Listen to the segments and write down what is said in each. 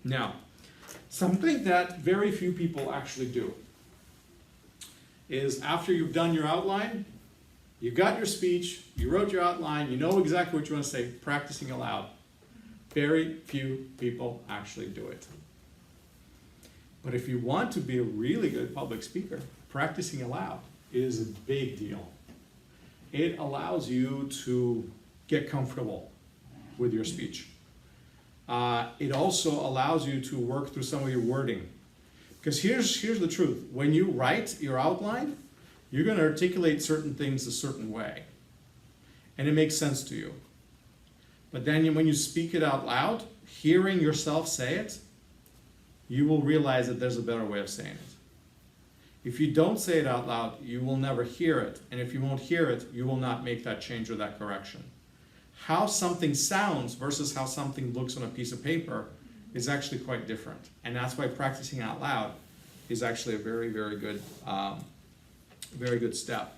Now, something that very few people actually do is after you've done your outline, you got your speech, you wrote your outline, you know exactly what you want to say, practicing aloud. Very few people actually do it. But if you want to be a really good public speaker, practicing aloud is a big deal. It allows you to get comfortable with your speech. It also allows you to work through some of your wording. Because here's the truth. When you write your outline, you're going to articulate certain things a certain way. And it makes sense to you. But then when you speak it out loud, hearing yourself say it, you will realize that there's a better way of saying it. If you don't say it out loud, you will never hear it. And if you won't hear it, you will not make that change or that correction. How something sounds versus how something looks on a piece of paper is actually quite different. And that's why practicing out loud is actually a very, very good step.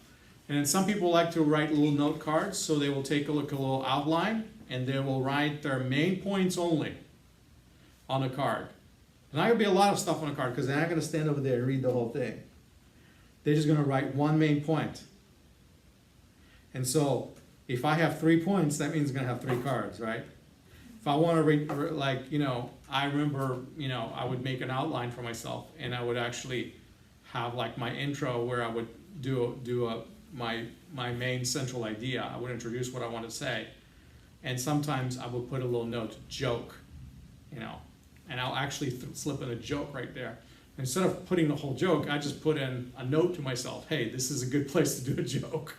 And some people like to write little note cards, so they will take a look at a little outline and they will write their main points only on a card. There's not going to be a lot of stuff on a card because they're not going to stand over there and read the whole thing. They're just going to write one main point. And so if I have 3 points, that means I'm going to have 3 cards, right? If I want to read, like, I remember, I would make an outline for myself and I would actually have like my intro where I would do my main central idea. I would introduce what I want to say. And sometimes I would put a little note, joke, and I'll actually slip in a joke right there. Instead of putting the whole joke, I just put in a note to myself, hey, this is a good place to do a joke.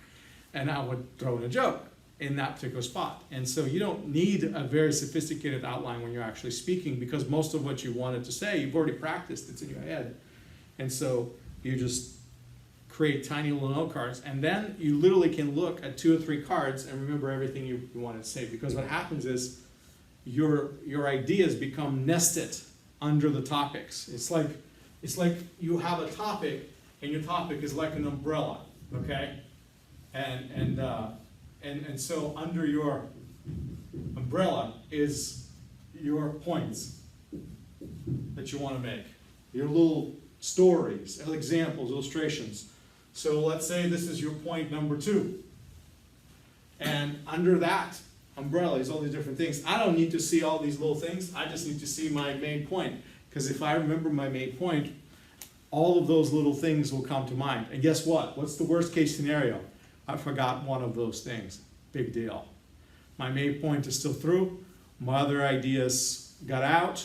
And I would throw in a joke in that particular spot. And so you don't need a very sophisticated outline when you're actually speaking because most of what you wanted to say, you've already practiced, it's in your head. And so you just create tiny little note cards, and then you literally can look at 2 or 3 cards and remember everything you wanted to say. Because what happens is your ideas become nested under the topics. It's like you have a topic, and your topic is like an umbrella, okay? And so under your umbrella is your points that you want to make, your little stories, examples, illustrations. So let's say this is your point number 2. And under that umbrella is all these different things. I don't need to see all these little things. I just need to see my main point. Because if I remember my main point, all of those little things will come to mind. And guess what? What's the worst case scenario? I forgot one of those things. Big deal. My main point is still through. My other ideas got out.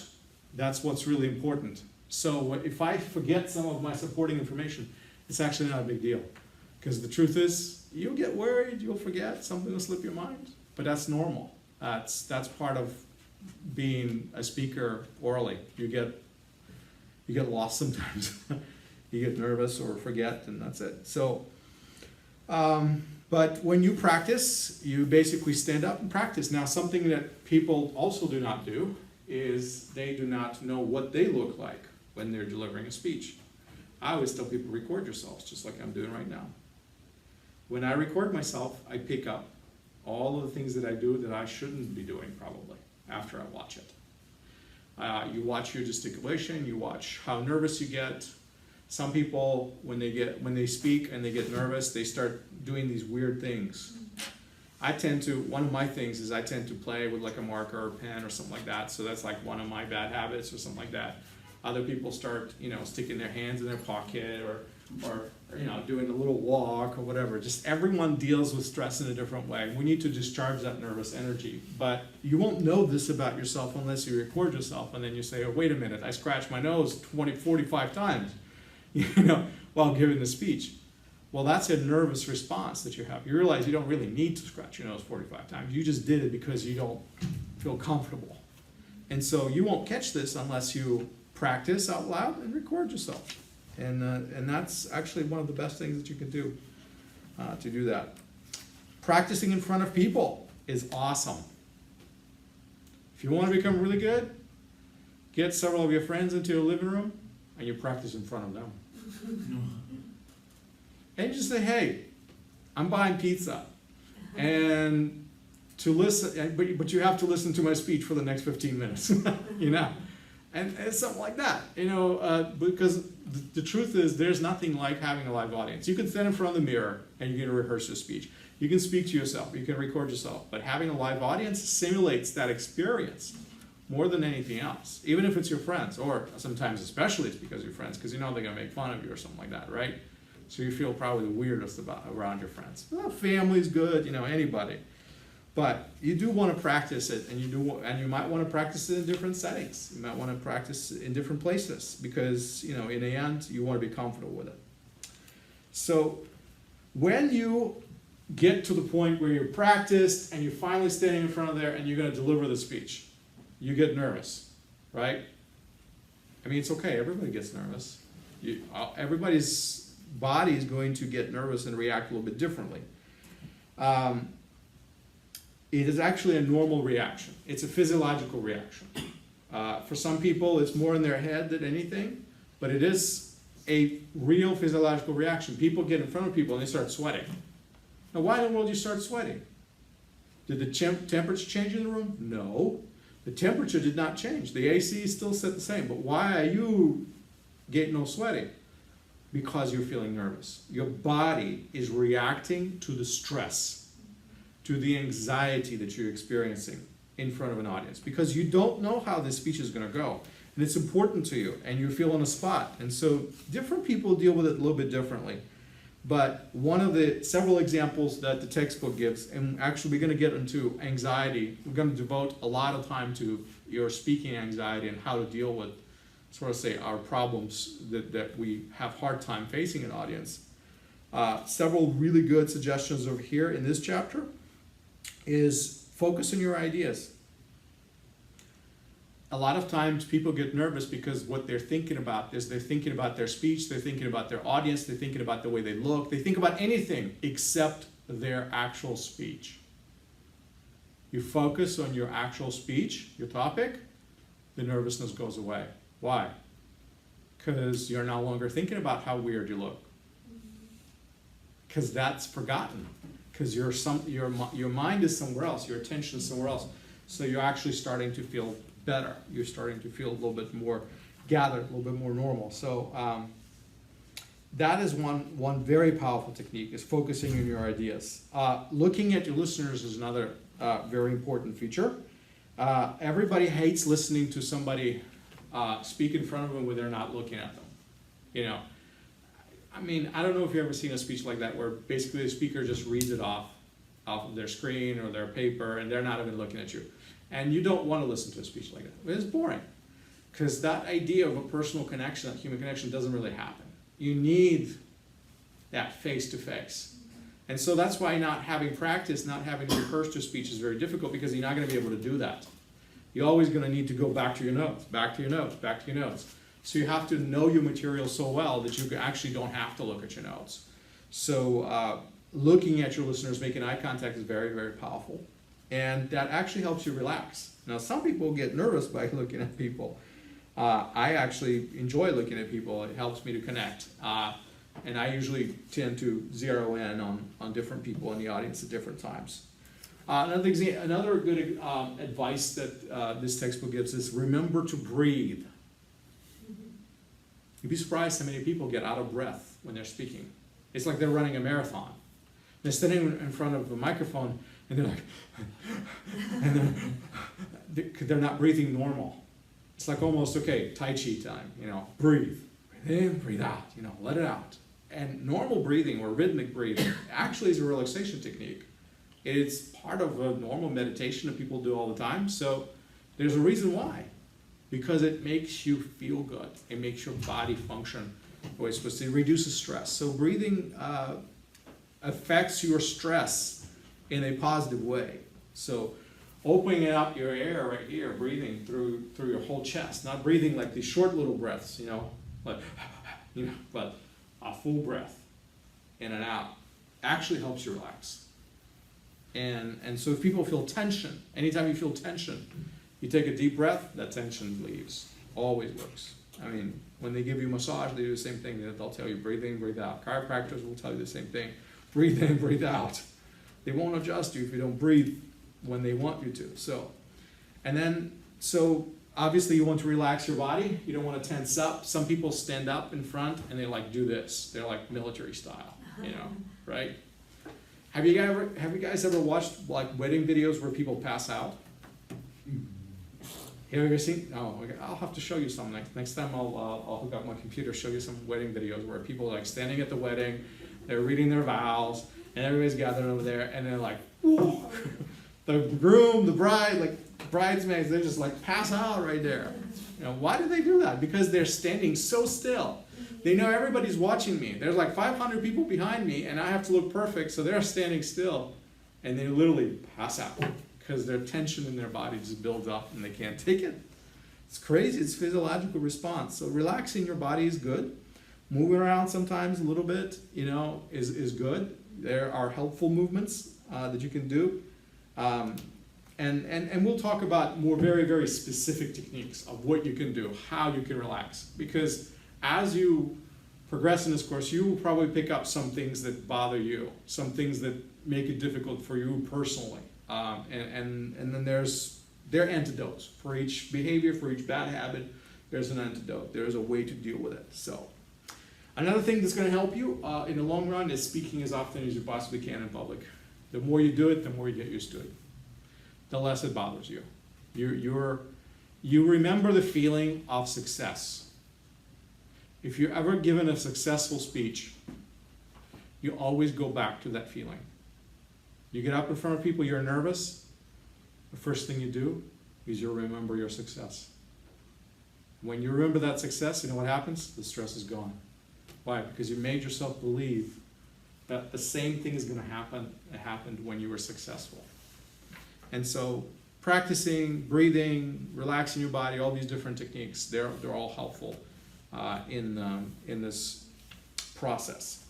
That's what's really important. So if I forget some of my supporting information, it's actually not a big deal. Because the truth is, you'll get worried, you'll forget, something will slip your mind. But that's normal. That's part of being a speaker orally. You get lost sometimes. You get nervous or forget, and that's it. So, but when you practice, you basically stand up and practice. Now, something that people also do not do is they do not know what they look like when they're delivering a speech. I always tell people, record yourselves, just like I'm doing right now. When I record myself, I pick up all of the things that I do that I shouldn't be doing probably after I watch it. You watch your gesticulation, you watch how nervous you get. Some people, when they speak and they get nervous, they start doing these weird things. One of my things is I tend to play with like a marker or pen or something like that, so that's like one of my bad habits or something like that. Other people start, sticking their hands in their pocket or doing a little walk or whatever. Just everyone deals with stress in a different way. We need to discharge that nervous energy. But you won't know this about yourself unless you record yourself and then you say, oh, wait a minute, I scratched my nose 45 times, while giving the speech. Well, that's a nervous response that you have. You realize you don't really need to scratch your nose 45 times. You just did it because you don't feel comfortable. And so you won't catch this unless you practice out loud and record yourself. And that's actually one of the best things that you can do to do that. Practicing in front of people is awesome. If you want to become really good, get several of your friends into your living room and you practice in front of them. And you just say, hey, I'm buying pizza. And to listen, but you have to listen to my speech for the next 15 minutes, And it's something like that, because the truth is there's nothing like having a live audience. You can stand in front of the mirror and you can rehearse your speech. You can speak to yourself, you can record yourself, but having a live audience simulates that experience more than anything else, even if it's your friends, or sometimes especially it's because of your friends, because they're gonna make fun of you or something like that, right? So you feel probably the weirdest around your friends. Well, family's good, anybody. But you do want to practice it, and you might want to practice it in different settings. You might want to practice in different places because, in the end, you want to be comfortable with it. So when you get to the point where you're practiced and you're finally standing in front of there and you're going to deliver the speech, you get nervous, right? I mean, it's okay. Everybody gets nervous. Everybody's body is going to get nervous and react a little bit differently. It is actually a normal reaction. It's a physiological reaction. For some people, it's more in their head than anything, but it is a real physiological reaction. People get in front of people and they start sweating. Now, why in the world do you start sweating? Did the temperature change in the room? No. The temperature did not change. The AC is still set the same. But why are you getting no sweating? Because you're feeling nervous. Your body is reacting to the stress, to the anxiety that you're experiencing in front of an audience, because you don't know how this speech is going to go, and it's important to you, and you feel on the spot. And so different people deal with it a little bit differently. But one of the several examples that the textbook gives, and actually we're going to get into anxiety, we're going to devote a lot of time to your speaking anxiety and how to deal with, sort of say, our problems that we have hard time facing an audience. Several really good suggestions over here in this chapter is focus on your ideas. A lot of times people get nervous because what they're thinking about is they're thinking about their speech, they're thinking about their audience, they're thinking about the way they look, they think about anything except their actual speech. You focus on your actual speech, your topic, the nervousness goes away. Why? Because you're no longer thinking about how weird you look. Because that's forgotten. Because your mind is somewhere else, your attention is somewhere else. So you're actually starting to feel better. You're starting to feel a little bit more gathered, a little bit more normal. So that is one very powerful technique, is focusing on your ideas. Looking at your listeners is another very important feature. Everybody hates listening to somebody speak in front of them when they're not looking at them. I mean, I don't know if you've ever seen a speech like that where basically the speaker just reads it off of their screen or their paper and they're not even looking at you. And you don't want to listen to a speech like that. It's boring. Because that idea of a personal connection, that human connection, doesn't really happen. You need that face-to-face. And so that's why not having practice, not having rehearsed your speech is very difficult, because you're not going to be able to do that. You're always going to need to go back to your notes, back to your notes, back to your notes. So you have to know your material so well that you actually don't have to look at your notes. So looking at your listeners, making eye contact is very, very powerful. And that actually helps you relax. Now, some people get nervous by looking at people. I actually enjoy looking at people. It helps me to connect. And I usually tend to zero in on different people in the audience at different times. Another good advice that this textbook gives is remember to breathe. You'd be surprised how many people get out of breath when they're speaking. It's like they're running a marathon. They're standing in front of a microphone and they're like, and they're not breathing normal. It's like almost, okay, Tai Chi time, breathe. Breathe in, breathe out, let it out. And normal breathing or rhythmic breathing actually is a relaxation technique. It's part of a normal meditation that people do all the time. So there's a reason why. Because it makes you feel good. It makes your body function the way it's supposed to. It reduces stress. So breathing affects your stress in a positive way. So opening up your air right here, breathing through your whole chest, not breathing like these short little breaths, but a full breath in and out actually helps you relax. And so if people feel tension, anytime you feel tension, you take a deep breath, that tension leaves. Always works. I mean, when they give you massage, they do the same thing. They'll tell you breathe in, breathe out. Chiropractors will tell you the same thing. Breathe in, breathe out. They won't adjust you if you don't breathe when they want you to. So Obviously, you want to relax your body. You don't want to tense up. Some people stand up in front and they like do this. They're like military style, you know, right? Have you guys ever watched like wedding videos where people pass out? Have you ever seen? Oh, okay. I'll have to show you some next time. I'll hook up my computer, show you some wedding videos where people are like standing at the wedding, they're reading their vows, and everybody's gathered over there, and they're like, whoa. The groom, the bride, like bridesmaids, they just like pass out right there. You know, why do they do that? Because they're standing so still. They know everybody's watching me. There's like 500 people behind me, and I have to look perfect, so they're standing still, and they literally pass out because their tension in their body just builds up and they can't take it. It's crazy. It's a physiological response. So relaxing your body is good. Moving around sometimes a little bit, you know, is good. There are helpful movements that you can do. And we'll talk about more very, very specific techniques of what you can do, how you can relax. Because as you progress in this course, you will probably pick up some things that bother you, some things that make it difficult for you personally. And then there are antidotes. For each behavior, for each bad habit, there's an antidote. There's a way to deal with it. So another thing that's going to help you in the long run is speaking as often as you possibly can in public. The more you do it, the more you get used to it. The less it bothers you. You remember the feeling of success. If you're ever given a successful speech, you always go back to that feeling. You get up in front of people, you're nervous, the first thing you do is you remember your success. When you remember that success, you know what happens? The stress is gone. Why? Because you made yourself believe that the same thing is going to happen that happened when you were successful. And so practicing, breathing, relaxing your body, all these different techniques, they're all helpful in this process.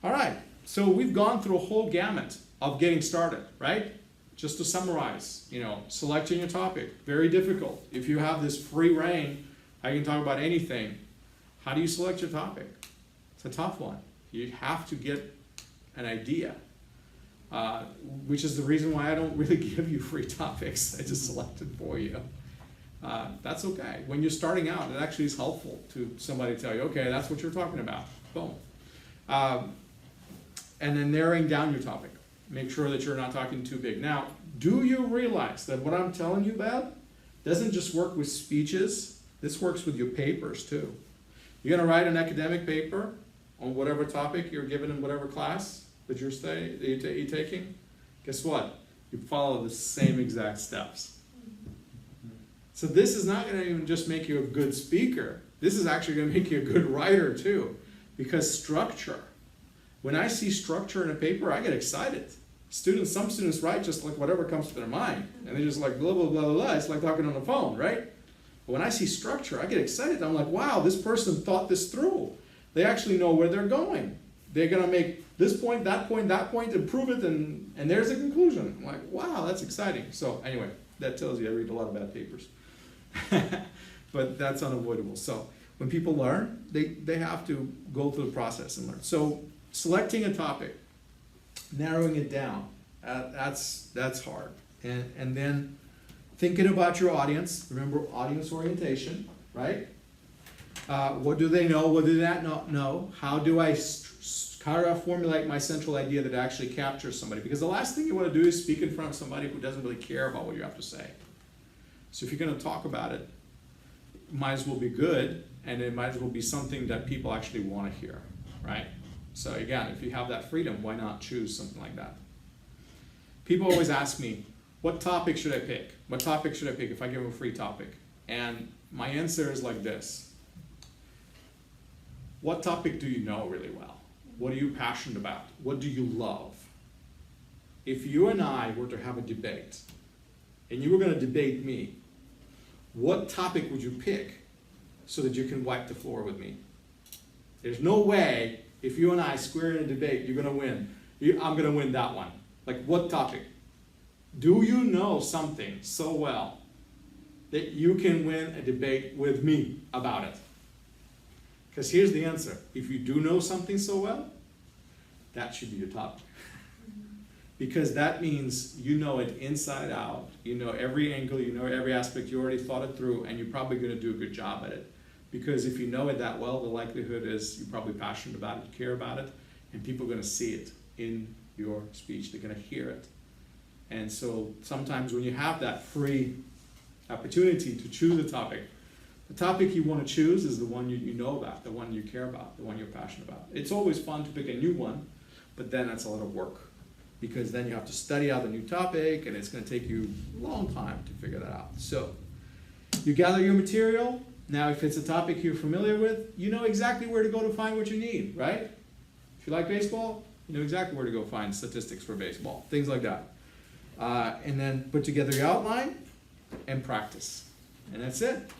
All right, so we've gone through a whole gamut of getting started, right? Just to summarize, you know, selecting your topic, very difficult. If you have this free reign, I can talk about anything. How do you select your topic? It's a tough one. You have to get an idea, which is the reason why I don't really give you free topics. I just select it for you. That's okay. When you're starting out, it actually is helpful to somebody tell you, okay, that's what you're talking about. Boom. And then narrowing down your topic. Make sure that you're not talking too big. Now, do you realize that what I'm telling you about doesn't just work with speeches? This works with your papers too. You're going to write an academic paper on whatever topic you're given in whatever class that you're taking. Guess what? You follow the same exact steps. So this is not going to even just make you a good speaker. This is actually going to make you a good writer too. Because structure. When I see structure in a paper, I get excited. Some students write just like whatever comes to their mind. And they just like blah, blah, blah, blah, blah. It's like talking on the phone, right? But when I see structure, I get excited. I'm like, wow, this person thought this through. They actually know where they're going. They're going to make this point, and prove it, and there's a conclusion. I'm like, wow, that's exciting. So anyway, that tells you I read a lot of bad papers. But that's unavoidable. So when people learn, they have to go through the process and learn. So selecting a topic, narrowing it down, that's hard. And then thinking about your audience. Remember audience orientation, right? What do they know? What do they not know? How do I formulate my central idea that actually captures somebody? Because the last thing you want to do is speak in front of somebody who doesn't really care about what you have to say. So if you're going to talk about it, it might as well be good, and it might as well be something that people actually want to hear, right? So again, if you have that freedom, why not choose something like that? People always ask me, what topic should I pick? What topic should I pick if I give them a free topic? And my answer is like this. What topic do you know really well? What are you passionate about? What do you love? If you and I were to have a debate, and you were going to debate me, what topic would you pick so that you can wipe the floor with me? There's no way, if you and I square in a debate, you're going to win. I'm going to win that one. Like, what topic? Do you know something so well that you can win a debate with me about it? Because here's the answer. If you do know something so well, that should be your topic. because that means you know it inside out, you know every angle, you know every aspect, you already thought it through, and you're probably going to do a good job at it. Because if you know it that well, the likelihood is you're probably passionate about it, you care about it, and people are going to see it in your speech, they're going to hear it. And so sometimes when you have that free opportunity to choose a topic, the topic you want to choose is the one you know about, the one you care about, the one you're passionate about. It's always fun to pick a new one, but then that's a lot of work, because then you have to study out the new topic, and it's going to take you a long time to figure that out. So you gather your material. Now, if it's a topic you're familiar with, you know exactly where to go to find what you need, right? If you like baseball, you know exactly where to go find statistics for baseball, things like that. And then put together your outline and practice. And that's it.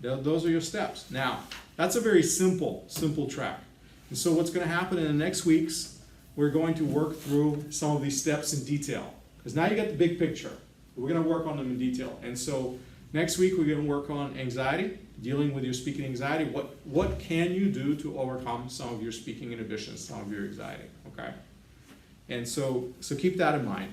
Those are your steps. Now, that's a very simple track. And so what's going to happen in the next weeks, we're going to work through some of these steps in detail. Because now you get the big picture. We're going to work on them in detail. And so next week, we're going to work on anxiety, dealing with your speaking anxiety. What can you do to overcome some of your speaking inhibitions, some of your anxiety, okay? And so keep that in mind.